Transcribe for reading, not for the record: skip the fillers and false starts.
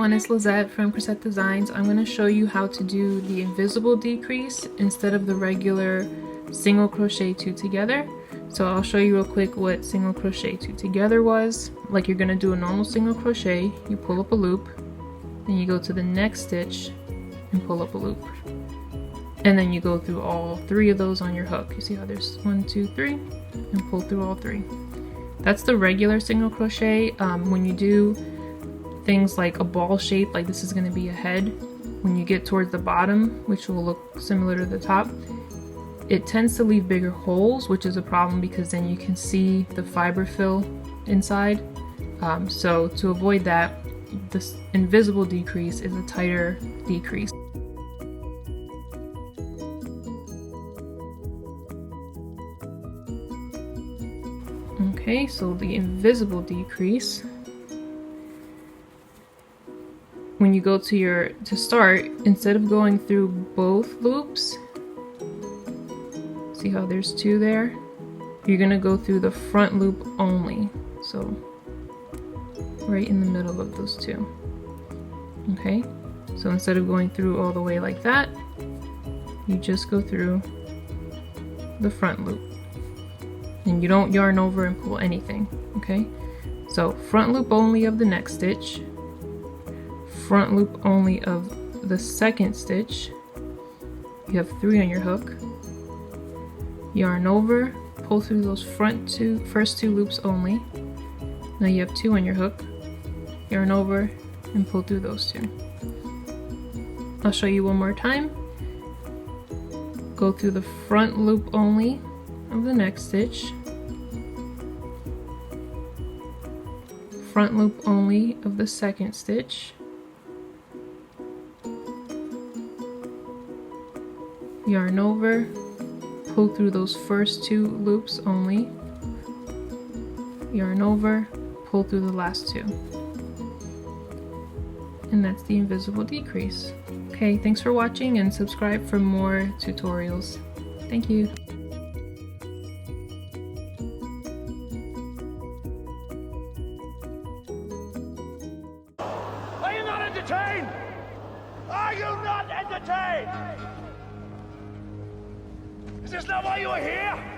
everyone, it's Lizette from Crochet Designs. I'm going to show you how to do the invisible decrease instead of the regular single crochet two together. So I'll show you real quick what single crochet two together was. Like you're going to do a normal single crochet, you pull up a loop, then you go to the next stitch and pull up a loop. And then you go through all three of those on your hook. You see how there's 1, 2, 3, and pull through all three. That's the regular single crochet. When you do things like a ball shape, like this is going to be a head, when you get towards the bottom, which will look similar to the top, it tends to leave bigger holes, which is a problem because then you can see the fiber fill inside. So to avoid that, this invisible decrease is a tighter decrease. Okay, so the invisible decrease, when you go to start, instead of going through both loops, see how there's two there? You're gonna go through the front loop only. So right in the middle of those two. Okay, so instead of going through all the way like that, you just go through the front loop. And you don't yarn over and pull anything, okay? So front loop only of the next stitch, front loop only of the second stitch. You have 3 on your hook. Yarn over, pull through those first two loops only. Now you have 2 on your hook. Yarn over and pull through those 2. I'll show you one more time. Go through the front loop only of the next stitch, front loop only of the second stitch, yarn over, pull through those first 2 loops only, yarn over, pull through the last 2. And that's the invisible decrease. Okay, thanks for watching and subscribe for more tutorials. Thank you. Are you not entertained? Are you not entertained? Is this not why you are here?